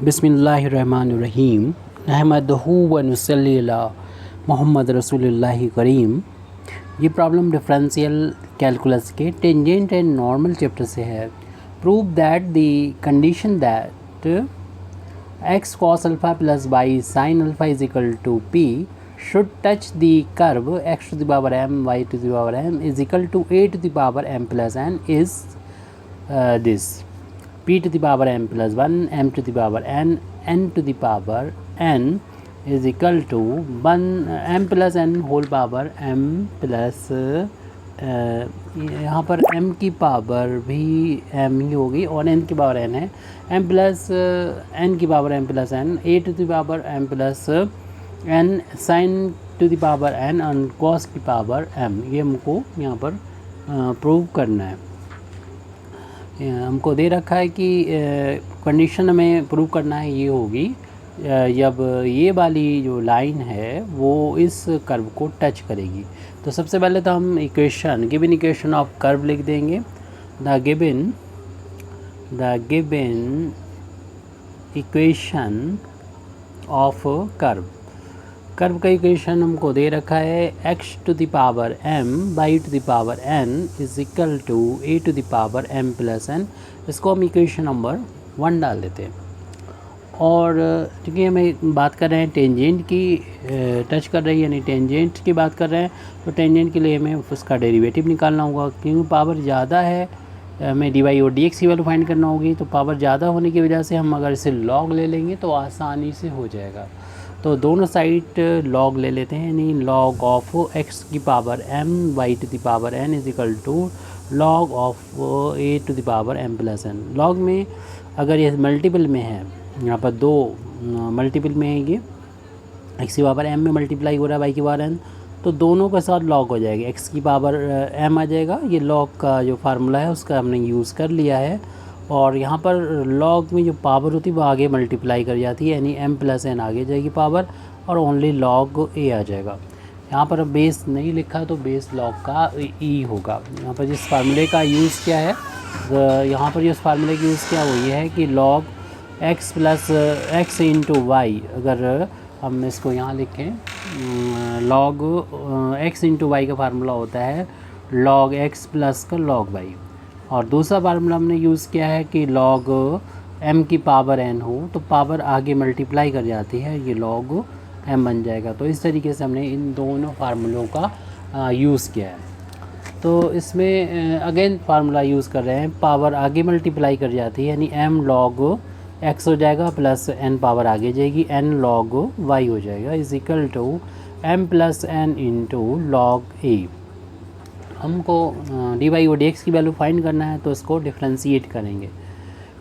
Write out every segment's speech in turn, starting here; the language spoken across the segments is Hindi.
बिस्मिल्लाहिर्रहमानिर्रहीम अहमदहू व नुसल्ली अला मोहम्मद रसूलुल्लाहि करीम। ये प्रॉब्लम डिफरेंशियल कैलकुलस के टेंजेंट एंड नॉर्मल चैप्टर से है। Prove that the condition that x cos alpha plus y sine alpha is equal to p should touch the curve x to the power m y to the power m is equal to a to the power m plus n is this p to the power m plus 1 m to the power n n to the power n is equal to 1 m plus n whole power m plus यहाँ पर m की पावर भी m ही होगी और n की पावर n है m प्लस n की power m plus n a to the power m plus n sine to the power n और cos की पावर m। ये हमको यहाँ पर प्रूव करना है। हमको दे रखा है कि कंडीशन हमें प्रूव करना है ये होगी जब ये वाली जो लाइन है वो इस कर्व को टच करेगी। तो सबसे पहले तो हम गिवन इक्वेशन ऑफ कर्व लिख देंगे। The given equation of curve का इक्वेशन हमको दे रखा है x to the power m y to the power n is equal to a to the power m plus n। इसको हम इक्वेशन नंबर 1 डाल देते हैं। और क्योंकि हमें बात कर रहे हैं टेंजेंट की टच कर रही है यानी टेंजेंट की बात कर रहे हैं तो टेंजेंट के लिए हमें उसका डेरिवेटिव निकालना होगा। क्योंकि पावर ज़्यादा है हमें डी वाई और डी एक्स की वैल्यू फाइंड करना होगी। तो पावर ज़्यादा होने की वजह से हम अगर इसे लॉग ले लेंगे तो आसानी से हो जाएगा। तो दोनों साइड लॉग ले लेते हैं यानी लॉग ऑफ एक्स की power m y to the power n is equal to log of a to the power m plus n। Log में अगर ये मल्टीपल में है, यहाँ पर दो मल्टीपल में है, ये x की पावर m में मल्टीप्लाई हो रहा है y की पावर n, तो दोनों के साथ लॉग हो जाएगा। x की पावर m आ जाएगा। ये लॉग का जो फार्मूला है उसका हमने यूज़ कर लिया है। और यहाँ पर लॉग में जो पावर होती है वो आगे मल्टीप्लाई कर जाती है यानी m प्लस n आगे जाएगी पावर और ओनली लॉग a आ जाएगा। यहाँ पर बेस नहीं लिखा तो बेस लॉग का e होगा। यहाँ पर जिस फार्मूले का यूज़ किया है यहाँ पर जिस फार्मूले का यूज़ किया वो ये है कि log x plus x into y. अगर हम इसको यहाँ लिखें लॉग x इंटू वाई का फार्मूला होता है लॉग x प्लस का लॉग वाई। और दूसरा फार्मूला हमने यूज़ किया है कि लॉग m की पावर n हो तो पावर आगे मल्टीप्लाई कर जाती है, ये लॉग m बन जाएगा। तो इस तरीके से हमने इन दोनों फार्मूलों का यूज़ किया है। तो इसमें अगेन फार्मूला यूज़ कर रहे हैं, पावर आगे मल्टीप्लाई कर जाती है यानी m लॉग x हो जाएगा प्लस n पावर आगे जाएगी n लॉग y हो जाएगा is equal to m plus n into log a। हमको डी वाई और डी एक्स की वैल्यू फाइंड करना है तो इसको डिफ्रेंशिएट करेंगे।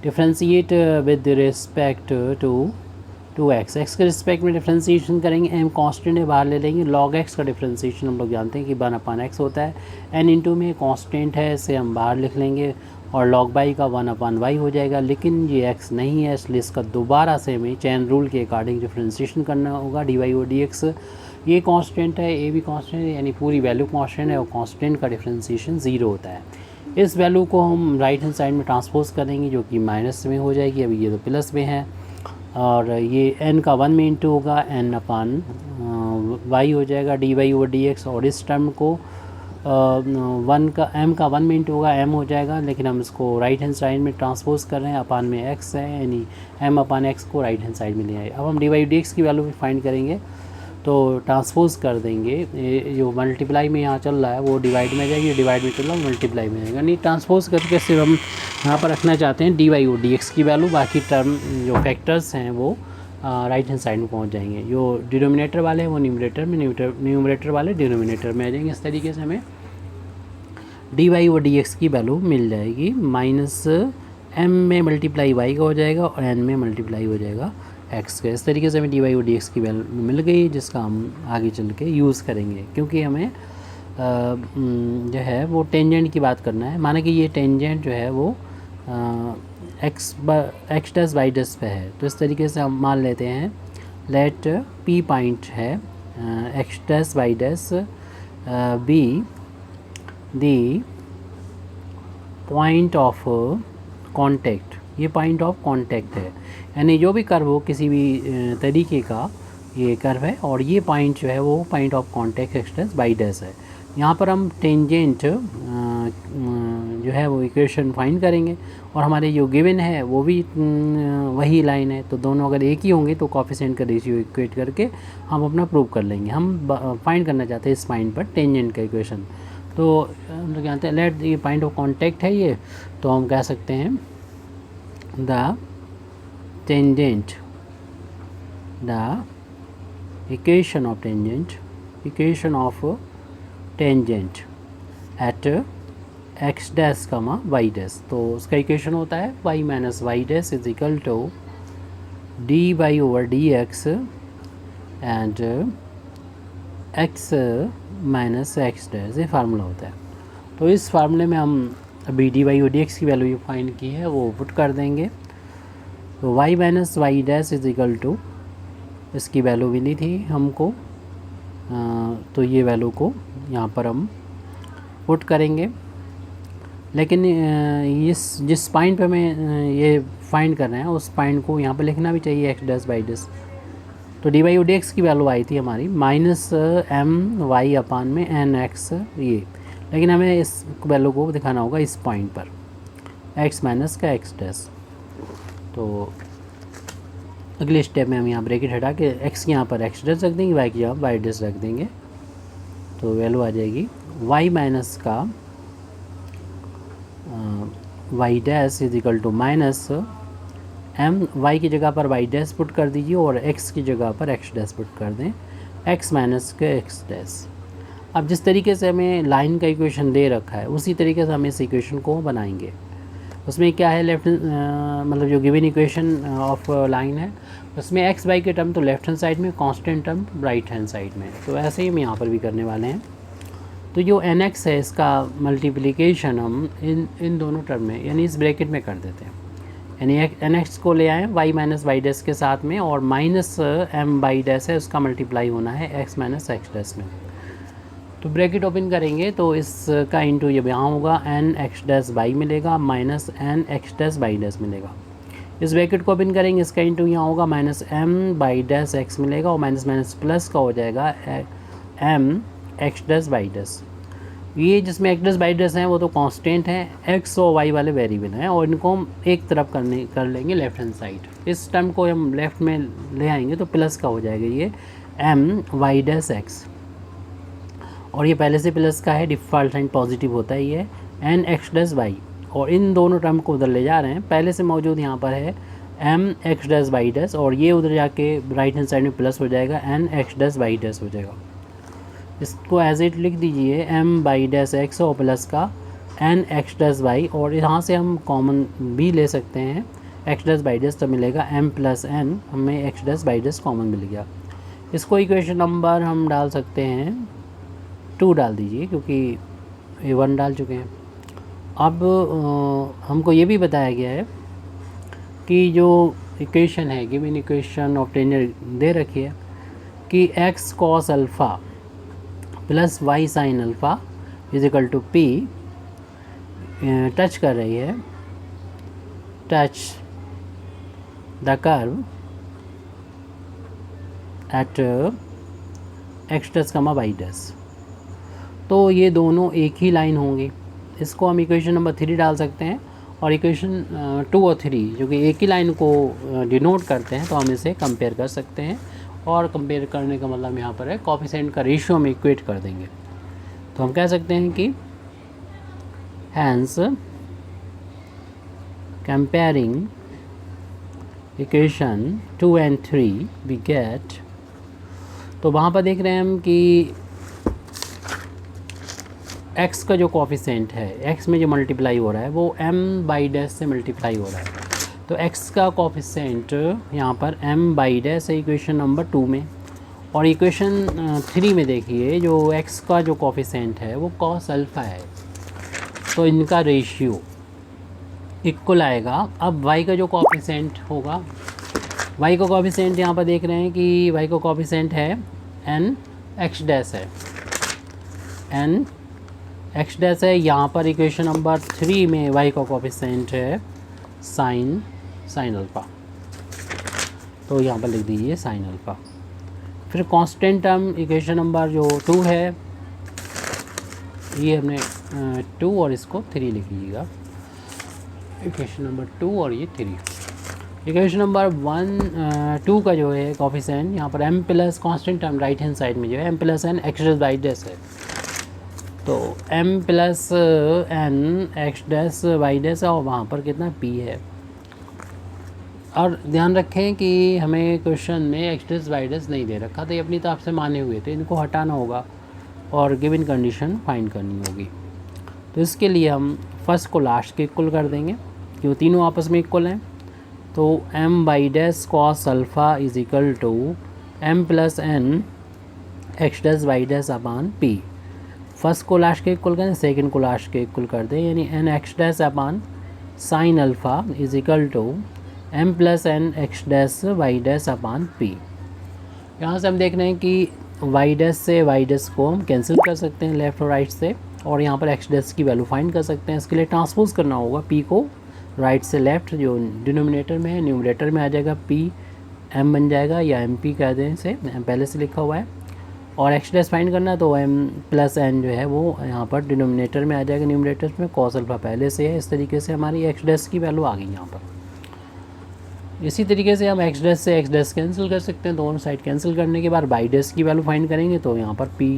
Differentiate with respect to x. X के रिस्पेक्ट में डिफ्रेंशिएशन करेंगे। एम कांस्टेंट है बाहर ले लेंगे। लॉग एक्स का डिफ्रेंशिएशन हम लोग जानते हैं कि 1/x होता है। एन इंटू में कांस्टेंट है इसे हम बाहर लिख लेंगे और लॉग बाई का 1/y हो जाएगा। लेकिन ये एक्स नहीं है इसलिए इसका दोबारा से हमें चेन रूल के अकॉर्डिंग डिफ्रेंशिएशन करना होगा। डी वाई और डी एक्स ये कांस्टेंट है, ए भी कांस्टेंट है यानी पूरी वैल्यू कांस्टेंट है और कांस्टेंट का डिफरेंशिएशन 0 होता है। इस वैल्यू को हम राइट हैंड साइड में ट्रांसपोज करेंगे जो कि माइनस में हो जाएगी। अभी ये तो प्लस में है और ये n का 1 में इंटू होगा n अपान y हो जाएगा d y over d x. और इस टर्म को 1 का m का 1 में इंटू होगा m हो जाएगा। लेकिन हम इसको राइट हैंड साइड में ट्रांसपोज कर रहे हैं, अपान में x है यानी m अपान x को राइट हैंड साइड में ले आए। अब हम डी वाई डी एक्स की वैल्यू भी फाइंड करेंगे तो ट्रांसपोज कर देंगे। जो मल्टीप्लाई में यहाँ चल रहा है वो डिवाइड में जाएगी, डिवाइड में चल रहा है मल्टीप्लाई में जाएगा। नहीं ट्रांसपोज करके सिर्फ हम यहाँ पर रखना चाहते हैं डी वाई और डी एक्स की वैल्यू, बाकी टर्म जो फैक्टर्स हैं वो राइट हैंड साइड में पहुँच जाएंगे। जो डिनोमिनेटर वाले हैं वो न्यूमरेटर में, न्यूमरेटर वाले डिनोमिनेटर में आ जाएंगे। इस तरीके से हमें डी वाई और डी एक्स की वैल्यू मिल जाएगी। माइनस m में मल्टीप्लाई y का हो जाएगा और n में मल्टीप्लाई हो जाएगा x का। इस तरीके से हमें डी वाई और डी एक्स की वैल्यू मिल गई जिसका हम आगे चल के यूज़ करेंगे। क्योंकि हमें जो है वो टेंजेंट की बात करना है। माना कि ये टेंजेंट जो है वो x डस वाई डस पे है। तो इस तरीके से हम मान लेते हैं लेट p पॉइंट है x does Y does be the point of contact ये पॉइंट ऑफ कांटेक्ट है, यानी जो भी कर्व हो किसी भी तरीके का ये कर्व है, और ये पॉइंट जो है वो point of contact x dash y dash है। यहाँ पर हम टेंजेंट जो है वो इक्वेशन फाइंड करेंगे, और हमारे जो गिवन है वो भी वही लाइन है, तो दोनों अगर एक ही होंगे तो कोफिशिएंट का रेशियो इक्वेट करके हम अपना प्रूव कर लेंगे। हम फाइंड करना चाहते हैं इस पॉइंट पर टेंजेंट का इक्वेशन, तो हम लोग जानते हैं लेट ये पॉइंट ऑफ कांटेक्ट है ये, तो हम कह सकते हैं the tangent, the equation of tangent at x dash comma y dash, तो उसका इक्वेशन होता है y minus y dash is equal to d y over d x and x minus x dash, ये फार्मूला होता है। तो इस फार्मूले में हम अभी डी वाई और डी एक्स की वैल्यू फाइंड की है वो पुट कर देंगे, तो y minus y dash is equal to, इसकी वैल्यू मिली थी हमको, तो ये वैल्यू को यहाँ पर हम पुट करेंगे। लेकिन इस जिस पॉइंट पे हमें ये फाइंड कर रहे हैं उस पॉइंट को यहाँ पे लिखना भी चाहिए एक्स डैश वाई डैश। तो डी वाई डी एक्स की वैल्यू आई थी हमारी माइनस एम वाई अपान में एन एक्स ये, लेकिन हमें इस वैल्यू को दिखाना होगा इस पॉइंट पर एक्स माइनस का एक्स डैश। तो अगले स्टेप में हम यहाँ ब्रैकेट हटा के एक्स के यहाँ पर एक्स डैश रख देंगे, वाई की जगह वाई डैश रख देंगे, तो वैल्यू आ जाएगी वाई माइनस का y dash is equal to minus m, y की जगह पर वाई डैश पुट कर दीजिए और एक्स की जगह पर एक्स डैश पुट कर दें, एक्स माइनस के एक्स डैश। अब जिस तरीके से हमें लाइन का इक्वेशन दे रखा है उसी तरीके से हम इस इक्वेशन को बनाएंगे। उसमें क्या है लेफ्ट मतलब जो गिवन इक्वेशन ऑफ लाइन है उसमें एक्स वाई के टर्म तो लेफ्ट हैंड साइड में, constant term right hand side में, तो ऐसे ही हम यहाँ पर भी करने वाले हैं। तो जो एन एक्स है इसका मल्टीप्लिकेशन हम इन दोनों टर्म में यानी इस ब्रैकेट में कर देते हैं, यानी एन एक्स को ले आएँ वाई माइनस वाई डैश के साथ में, और माइनस एम वाई डैश है उसका मल्टीप्लाई होना है एक्स माइनस एक्स डैश में। तो ब्रैकेट ओपन करेंगे तो इसका इंटू जब यहाँ होगा एन एक्स डैश वाई मिलेगा minus n x dash y dash मिलेगा। इस ब्रैकेट को ओपन करेंगे इसका इंटू यहाँ होगा minus m y dash x मिलेगा, और माइनस माइनस प्लस का हो जाएगा m x dash y dash. ये जिसमें एक्स डैश वाई डैश हैं वो तो कांस्टेंट हैं, एक्स और वाई वाले वेरिएबल हैं, और इनको हम एक तरफ कर लेंगे लेफ्ट हैंड साइड। इस टर्म को हम लेफ्ट में ले आएंगे तो प्लस का हो जाएगा ये एम वाई डैश एक्स, और ये पहले से प्लस का है, डिफ़ॉल्ट साइन पॉजिटिव होता है ये एन एक्स डैश वाई, और इन दोनों टर्म को उधर ले जा रहे हैं, पहले से मौजूद यहाँ पर है m x dash y dash, और ये उधर जाके राइट हैंड साइड में प्लस हो जाएगा n x dash y dash हो जाएगा। इसको एज इट लिख दीजिए एम वाई डैश एक्स और प्लस का एन एक्स डैश वाई, और यहाँ से हम कॉमन भी ले सकते हैं एक्स डैश वाई डैश, तो मिलेगा एम प्लस एन, हमें x dash y dash common मिल गया। इसको इक्वेशन नंबर हम डाल सकते हैं 2 डाल दीजिए क्योंकि ये 1 डाल चुके हैं। अब हमको ये भी बताया गया है कि जो इक्वेशन है गिवन इक्वेशन ऑफ टेंजेंट दे रखी है कि x cos alpha plus y sine alpha is equal to p, touch कर रही है, touch the curve at x dash comma y dash. तो ये दोनों एक ही लाइन होंगी, इसको हम इक्वेशन नंबर 3 डाल सकते हैं, और इक्वेशन 2 और 3 जो कि एक ही लाइन को डिनोट करते हैं तो हम इसे कंपेयर कर सकते हैं, और कंपेयर करने का मतलब यहाँ पर है कोफिशिएंट का रेशियो हम इक्वेट कर देंगे। तो हम कह सकते हैं कि hence comparing equation 2 and 3 we get, तो वहाँ पर देख रहे हैं हम कि x का जो कोफिशिएंट है x में जो मल्टीप्लाई हो रहा है वो m बाई डैश से मल्टीप्लाई हो रहा है, तो x का कोफिशिएंट यहाँ पर m बाई डैश है इक्वेशन नंबर 2 में, और इक्वेशन 3 में देखिए जो x का जो कोफिशिएंट है वो कॉस अल्फ़ा है, तो इनका रेशियो इक्वल आएगा। अब y का जो कोफिशिएंट होगा, y का कोफिशिएंट यहाँ पर देख रहे हैं कि y का कोफिशिएंट है n एक्स डैश है, n एक्स डैश है। यहाँ पर इक्वेशन नंबर 3 में y का कोफिशिएंट है साइन अल्फ़ा, तो यहाँ पर लिख दीजिए साइन अल्फ़ा। फिर कांस्टेंट टर्म इक्वेशन नंबर जो 2 है, ये हमने 2 और इसको 3 लिख लीजिएगा, इक्वेशन नंबर 2 और ये 3। इक्वेशन नंबर 2 का जो है कोफिशिएंट यहाँ पर m plus constant term right hand side में जो है m plus n x dash y dash है, तो m plus n x dash y dash और वहाँ पर कितना p है। और ध्यान रखें कि हमें क्वेश्चन में एक्स डैश वाई डैश नहीं दे रखा, तो ये अपनी तरफ से माने हुए थे, इनको हटाना होगा और गिवन कंडीशन फाइंड करनी होगी। तो इसके लिए हम फर्स्ट को लास्ट के इक्वल कर देंगे, क्यों तीनों आपस में इक्वल हैं। तो m y dash cos alpha is equal to m plus n x dash y dash upon p. First को लास्ट के इक्वल करें, सेकंड को लास्ट के इक्वल कर दें, यानी n x dash upon sine alpha is equal to m plus n x dash y dash upon p. यहाँ से हम देख रहे हैं कि वाई डैश से वाई डैश को हम कैंसिल कर सकते हैं लेफ़्ट और राइट से, और यहाँ पर एक्स डैश की वैल्यू फाइंड कर सकते हैं। इसके लिए ट्रांसपोज करना होगा p को राइट से लेफ़्ट, जो डिनोमिनेटर में है न्यूमरेटर में आ जाएगा p m बन जाएगा, या एम पी कह दें इसे, पहले से लिखा हुआ है। और एक्स डैश फाइंड करना है तो m प्लस एन जो है वो यहाँ पर डिनोमिनेटर में आ जाएगा, न्यूमरेटर में कॉस अल्फ़ा पहले से है। इस तरीके से हमारी एक्स डैश की वैल्यू आ गई यहाँ पर। इसी तरीके से हम एक्स डैश से एक्स डैश कैंसिल कर सकते हैं, दोनों साइड कैंसिल करने के बाद वाई डैश की वैल्यू फाइंड करेंगे, तो यहाँ पर पी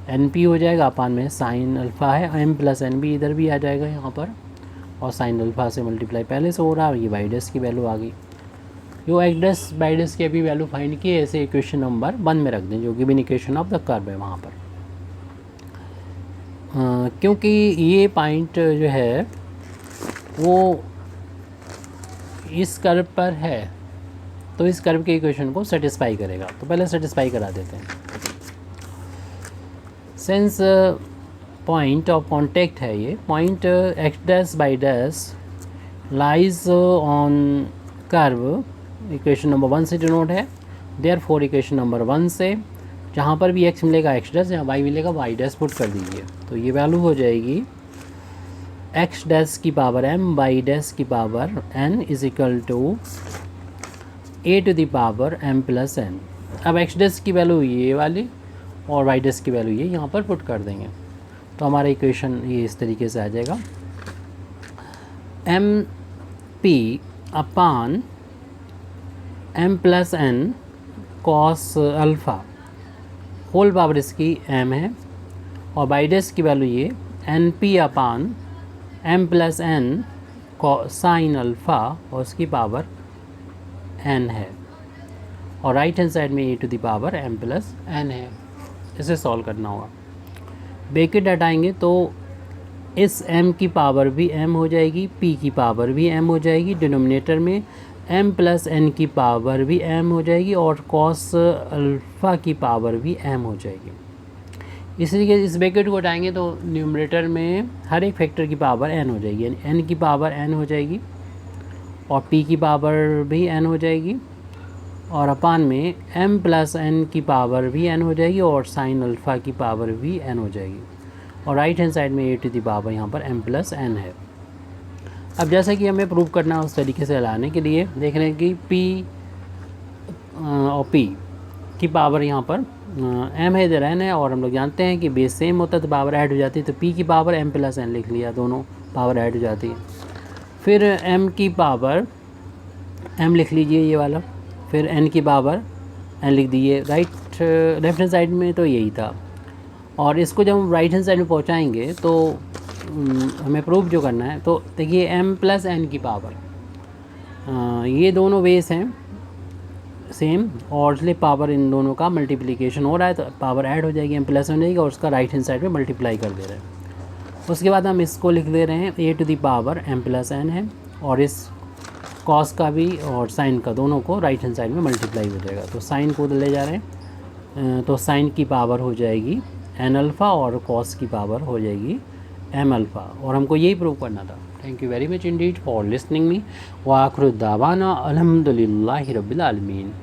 एन पी हो जाएगा, अपान में साइन अल्फ़ा है, एम प्लस एन भी इधर भी आ जाएगा यहाँ पर, और साइन अल्फ़ा से मल्टीप्लाई पहले से हो रहा है, और ये वाई डैश की वैल्यू आ गई। जो एक्स डैश वाई डैश की अभी वैल्यू फाइंड की है, ऐसे इक्वेशन नंबर 1 में रख दें, जो given equation of the curve है वहाँ पर। क्योंकि ये पॉइंट जो है वो इस कर्व पर है, तो इस कर्व के इक्वेशन को सेटिस्फाई करेगा, तो पहले सेटिस्फाई करा देते हैं। सिंस पॉइंट ऑफ कांटेक्ट है ये point x dash by dash lies on curve, equation number 1 से डिनोट है। देयरफॉर इक्वेशन नंबर 1 से जहाँ पर भी x मिलेगा एक्स डैश, यहाँ y मिलेगा वाई डैश पुट कर दीजिए, तो ये वैल्यू हो जाएगी एक्स डैश की पावर m बाई डैश की power n is equal to a to the power m plus n। अब एक्स डैश की वैल्यू ये वाली और वाई डैश की वैल्यू ये यहाँ पर पुट कर देंगे, तो हमारा इक्वेशन ये इस तरीके से आ जाएगा, m p upon m plus n cos alpha whole power इसकी m है, और बाई डैश की वैल्यू ये n p upon m plus n sine alpha और उसकी पावर n है, और राइट हैंड साइड में a to the power m plus n है। इसे सॉल्व करना होगा, ब्रैकेट हटाएंगे तो इस m की पावर भी m हो जाएगी, p की पावर भी m हो जाएगी, डिनोमिनेटर में m प्लस n की पावर भी m हो जाएगी, और कॉस अल्फ़ा की पावर भी m हो जाएगी। इस तरीके से इस ब्रैकेट को हटाएंगे तो न्यूमरेटर में हर एक फैक्टर की पावर n हो जाएगी, यानी n की पावर n हो जाएगी, और p की पावर भी n हो जाएगी, और अपान में m प्लस n की पावर भी n हो जाएगी, और साइन अल्फ़ा की पावर भी n हो जाएगी, और राइट हैंड साइड में a टू द पावर यहाँ पर m प्लस n है। अब जैसा कि हमें प्रूव करना है उस तरीके से लाने के लिए देख रहे हैं कि p और p की पावर यहाँ पर m है, इधर n है, और हम लोग जानते हैं कि बेस सेम होता है तो पावर ऐड हो जाती है, तो p की पावर m प्लस n लिख लिया, दोनों पावर ऐड हो जाती है। फिर m की पावर m लिख लीजिए ये वाला, फिर n की पावर n लिख दीजिए, लेफ्ट हैंड साइड में तो यही था, और इसको जब हम राइट हैंड साइड में पहुँचाएँगे तो हमें प्रूफ जो करना है, तो देखिए m प्लस n की पावर ये दोनों बेस हैं सेम, और इसलिए पावर इन दोनों का मल्टीप्लिकेशन हो रहा है, तो पावर ऐड हो जाएगी, m प्लस हो जाएगी, और उसका राइट हैंड साइड में मल्टीप्लाई कर दे रहे हैं। उसके बाद हम इसको लिख दे रहे हैं a to the power m plus n है, और इस कॉस का भी और साइन का दोनों को राइट हैंड साइड में मल्टीप्लाई हो जाएगा, तो साइन को ले जा रहे हैं, तो साइन की पावर हो जाएगी n अल्फ़ा, और कॉस की पावर हो जाएगी m अल्फ़ा, और हमको यही प्रूव करना था। Thank you very much Indeed for listening me, व आखिर दावाना अल्हम्दुलिल्लाहि रब्बिल आलमीन।